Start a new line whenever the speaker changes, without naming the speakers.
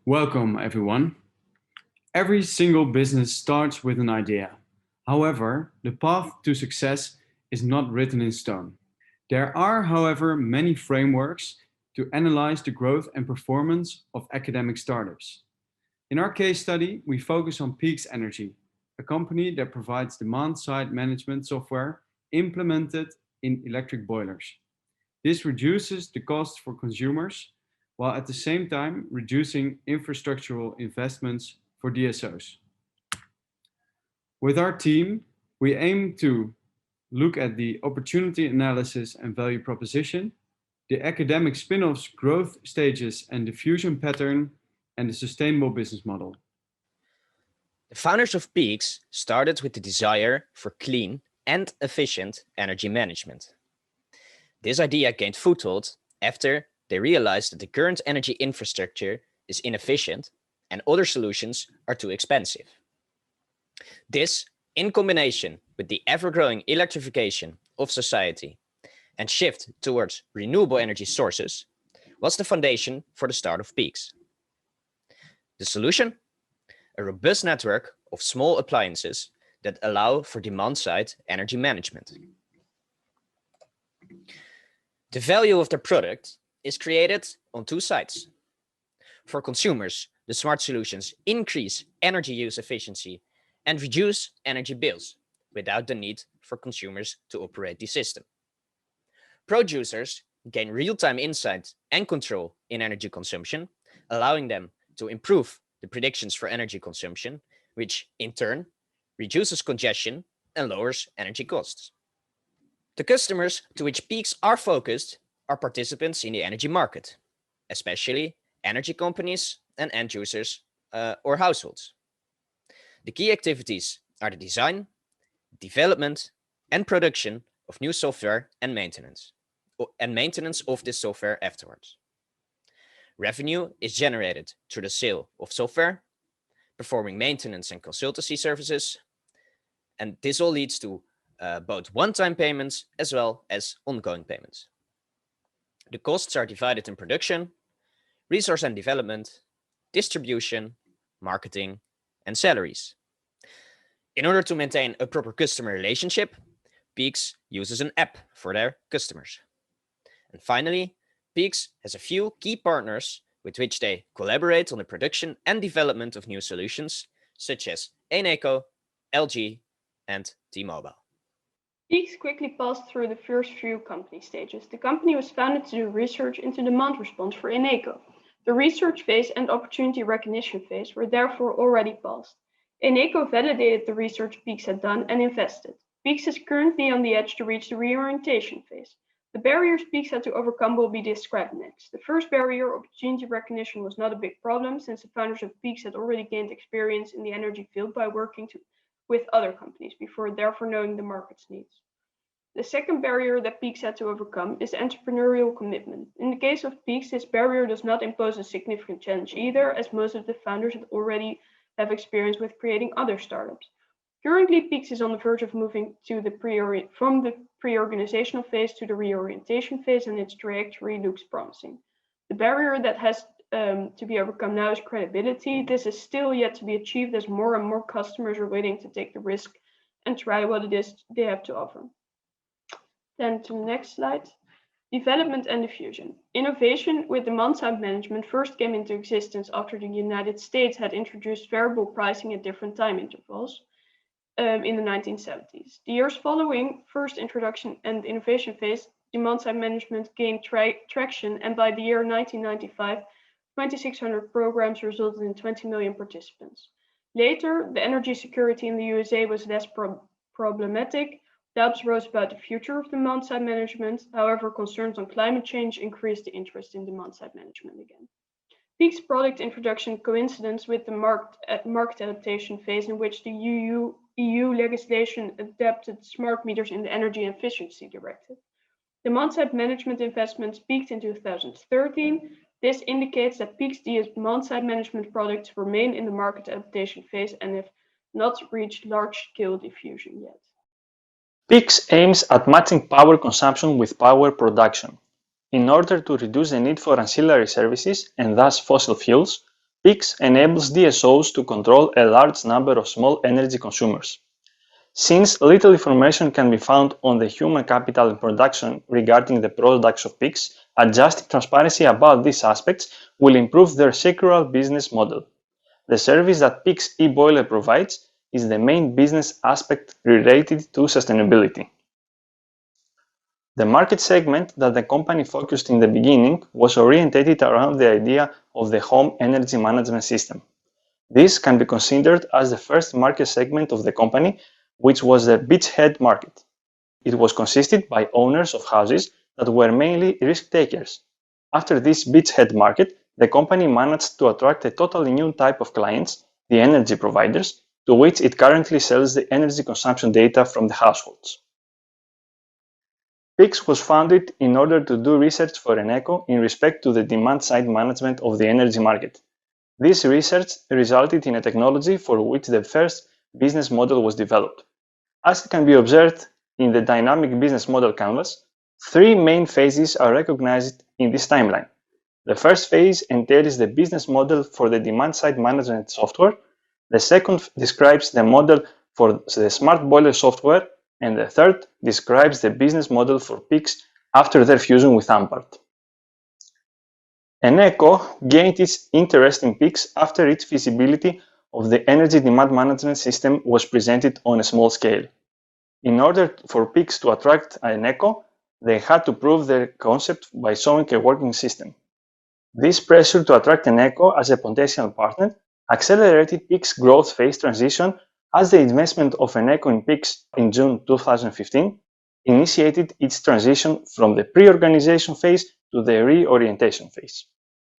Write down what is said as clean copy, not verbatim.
Welcome, everyone. Every single business starts with an idea. However, the path to success is not written in stone. There are, however, many frameworks to analyze the growth and performance of academic startups. In our case study, we focus on Peeeks Energy, a company that provides demand-side management software implemented in electric boilers. This reduces the cost for consumers while at the same time reducing infrastructural investments for DSOs. With our team, we aim to look at the opportunity analysis and value proposition, the academic spin-offs growth stages and diffusion pattern, and the sustainable business model.
The founders of Peeeks started with the desire for clean and efficient energy management. This idea gained foothold after they realized that the current energy infrastructure is inefficient and other solutions are too expensive. This, in combination with the ever-growing electrification of society and shift towards renewable energy sources, was the foundation for the start of Peeeks. The solution? A robust network of small appliances that allow for demand-side energy management. The value of the product is created on two sides. For consumers, the smart solutions increase energy use efficiency and reduce energy bills without the need for consumers to operate the system. Producers gain real-time insight and control in energy consumption, allowing them to improve the predictions for energy consumption, which in turn reduces congestion and lowers energy costs. The customers to which Peeeks are focused are participants in the energy market, especially energy companies and end users or households. The key activities are the design, development, and production of new software and maintenance of this software afterwards. Revenue is generated through the sale of software, performing maintenance and consultancy services, and this all leads to both one-time payments as well as ongoing payments. The costs are divided in production, resource and development, distribution, marketing, and salaries. In order to maintain a proper customer relationship, Peeeks uses an app for their customers. And finally, Peeeks has a few key partners with which they collaborate on the production and development of new solutions, such as Eneco, LG, and T-Mobile.
Peeeks quickly passed through the first few company stages. The company was founded to do research into demand response for Eneco. The research phase and opportunity recognition phase were therefore already passed. Eneco validated the research Peeeks had done and invested. Peeeks is currently on the edge to reach the reorientation phase. The barriers Peeeks had to overcome will be described next. The first barrier, opportunity recognition, was not a big problem since the founders of Peeeks had already gained experience in the energy field by working with other companies before therefore knowing the market's needs. The second barrier that Peeeks had to overcome is entrepreneurial commitment. In the case of Peeeks, this barrier does not impose a significant challenge either, as most of the founders already have experience with creating other startups. Currently, Peeeks is on the verge of moving from the pre-organizational phase to the reorientation phase, and its trajectory looks promising. The barrier that has to be overcome now is credibility. This is still yet to be achieved as more and more customers are willing to take the risk and try what it is they have to offer. Then to the next slide. Development and diffusion. Innovation with demand-side management first came into existence after the United States had introduced variable pricing at different time intervals in the 1970s. The years following first introduction and innovation phase, demand-side management gained traction, and by the year 1995, 2,600 programs resulted in 20 million participants. Later, the energy security in the USA was less problematic. Doubts rose about the future of demand-side management. However, concerns on climate change increased the interest in demand-side management again. Peeeks' product introduction coincided with the market adaptation phase, in which the EU legislation adapted smart meters in the Energy Efficiency Directive. Demand-side management investments peaked in 2013. This indicates that Peeeks' demand-side management products remain in the market adaptation phase and have not reached large-scale diffusion yet.
Peeeks aims at matching power consumption with power production. In order to reduce the need for ancillary services and thus fossil fuels, Peeeks enables DSOs to control a large number of small energy consumers. Since little information can be found on the human capital and production regarding the products of Peeeks, adjusting transparency about these aspects will improve their circular business model. The service that Peeeks e-boiler provides is the main business aspect related to sustainability. The market segment that the company focused in the beginning was oriented around the idea of the home energy management system. This can be considered as the first market segment of the company, which was the beachhead market. It was consisted by owners of houses that were mainly risk takers. After this beachhead market, the company managed to attract a totally new type of clients, the energy providers, to which it currently sells the energy consumption data from the households. Peeeks was founded in order to do research for Eneco in respect to the demand-side management of the energy market. This research resulted in a technology for which the first business model was developed. As it can be observed in the dynamic business model canvas, three main phases are recognized in this timeline. The first phase entails the business model for the demand-side management software. The second describes the model for the smart boiler software, and the third describes the business model for Peeeks after their fusion with Ampart. Eneco gained its interest in Peeeks after its feasibility of the energy demand management system was presented on a small scale. In order for Peeeks to attract Eneco, they had to prove their concept by showing a working system. This pressure to attract Eneco as a potential partner accelerated Peeeks' growth phase transition, as the investment of Eneco in Peeeks in June 2015 initiated its transition from the pre-organization phase to the reorientation phase.